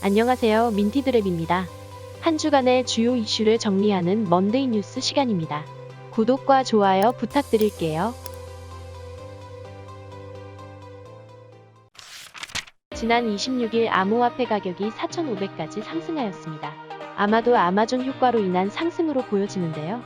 안녕하세요. 민티드랩입니다. 한 주간의 주요 이슈를 정리하는 먼데이 뉴스 시간입니다. 구독과 좋아요 부탁드릴게요. 지난 26일 암호화폐 가격이 4,500까지 상승하였습니다. 아마도 아마존 효과로 인한 상승으로 보여지는데요.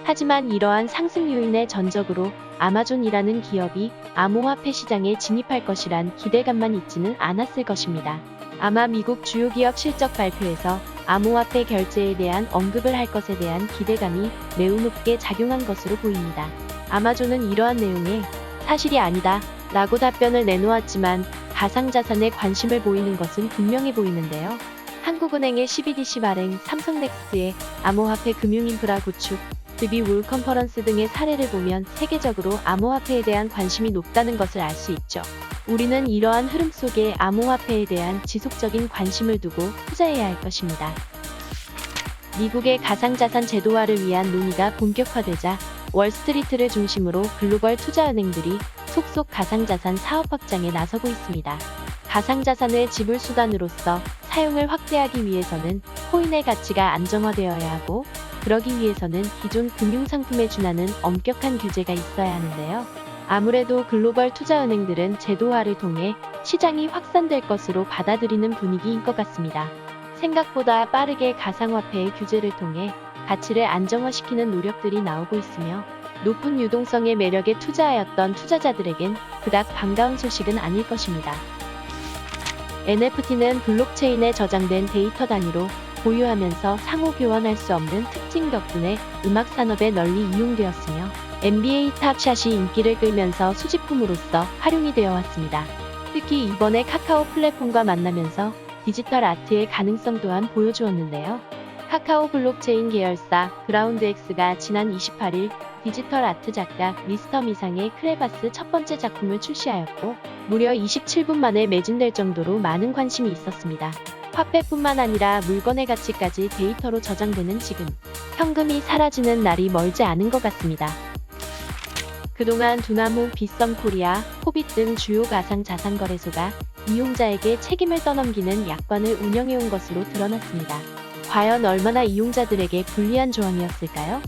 하지만 이러한 상승 요인의 전적으로 아마존이라는 기업이 암호화폐 시장에 진입할 것이란 기대감만 있지는 않았을 것입니다. 아마 미국 주요 기업 실적 발표에서 암호화폐 결제에 대한 언급을 할 것에 대한 기대감이 매우 높게 작용한 것으로 보입니다. 아마존은 이러한 내용에 사실이 아니다 라고 답변을 내놓았지만 가상자산에 관심을 보이는 것은 분명해 보이는데요. 한국은행의 CBDC 발행, 삼성넥스트의 암호화폐 금융인프라 구축, 드비 월 컨퍼런스 등의 사례를 보면 세계적으로 암호화폐에 대한 관심이 높다는 것을 알 수 있죠. 우리는 이러한 흐름 속에 암호화폐에 대한 지속적인 관심을 두고 투자해야 할 것입니다. 미국의 가상자산 제도화를 위한 논의가 본격화되자 월스트리트를 중심으로 글로벌 투자은행들이 속속 가상자산 사업 확장에 나서고 있습니다. 가상자산을 지불 수단으로서 사용을 확대하기 위해서는 코인의 가치가 안정화되어야 하고, 그러기 위해서는 기존 금융상품에 준하는 엄격한 규제가 있어야 하는데요. 아무래도 글로벌 투자은행들은 제도화를 통해 시장이 확산될 것으로 받아들이는 분위기인 것 같습니다. 생각보다 빠르게 가상화폐의 규제를 통해 가치를 안정화시키는 노력들이 나오고 있으며, 높은 유동성의 매력에 투자하였던 투자자들에겐 그닥 반가운 소식은 아닐 것입니다. NFT는 블록체인에 저장된 데이터 단위로 보유하면서 상호 교환할 수 없는 특징 덕분에 음악 산업에 널리 이용되었으며, NBA 탑샷이 인기를 끌면서 수집품으로서 활용이 되어 왔습니다. 특히 이번에 카카오 플랫폼과 만나면서 디지털 아트의 가능성 또한 보여주었는데요. 카카오 블록체인 계열사 그라운드X가 지난 28일 디지털 아트 작가 미스터 미상의 크레바스 첫 번째 작품을 출시하였고, 무려 27분 만에 매진될 정도로 많은 관심이 있었습니다. 화폐뿐만 아니라 물건의 가치까지 데이터로 저장되는 지금, 현금이 사라지는 날이 멀지 않은 것 같습니다. 그동안 두나무, 빗썸코리아, 호빗 등 주요 가상 자산 거래소가 이용자에게 책임을 떠넘기는 약관을 운영해온 것으로 드러났습니다. 과연 얼마나 이용자들에게 불리한 조항이었을까요?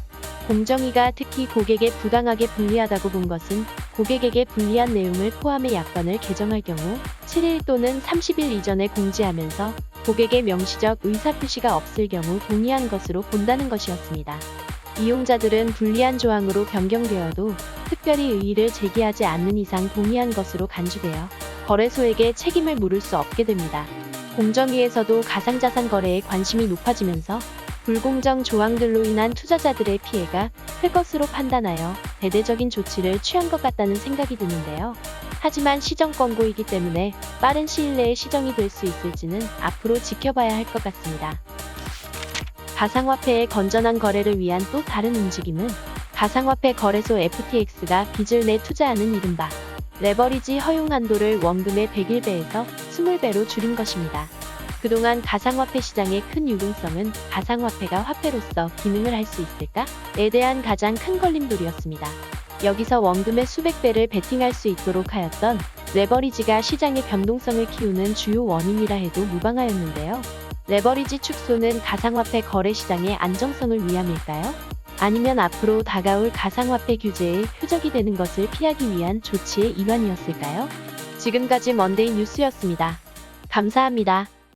공정위가 특히 고객에 부당하게 불리하다고 본 것은 고객에게 불리한 내용을 포함해 약관을 개정할 경우 7일 또는 30일 이전에 공지하면서 고객의 명시적 의사표시가 없을 경우 동의한 것으로 본다는 것이었습니다. 이용자들은 불리한 조항으로 변경되어도 특별히 의의를 제기하지 않는 이상 동의한 것으로 간주되어 거래소에게 책임을 물을 수 없게 됩니다. 공정위에서도 가상자산 거래에 관심이 높아지면서 불공정 조항들로 인한 투자자들의 피해가 클 것으로 판단하여 대대적인 조치를 취한 것 같다는 생각이 드는데요. 하지만 시정 권고이기 때문에 빠른 시일 내에 시정이 될 수 있을지는 앞으로 지켜봐야 할 것 같습니다. 가상화폐의 건전한 거래를 위한 또 다른 움직임은 가상화폐 거래소 FTX가 빚을 내 투자하는 이른바 레버리지 허용 한도를 원금의 101배에서 20배로 줄인 것입니다. 그동안 가상화폐 시장의 큰 유동성은 가상화폐가 화폐로서 기능을 할 수 있을까에 대한 가장 큰 걸림돌이었습니다. 여기서 원금의 수백 배를 베팅할 수 있도록 하였던 레버리지가 시장의 변동성을 키우는 주요 원인이라 해도 무방하였는데요. 레버리지 축소는 가상화폐 거래 시장의 안정성을 위함일까요? 아니면 앞으로 다가올 가상화폐 규제의 표적이 되는 것을 피하기 위한 조치의 일환이었을까요? 지금까지 먼데이 뉴스였습니다. 감사합니다.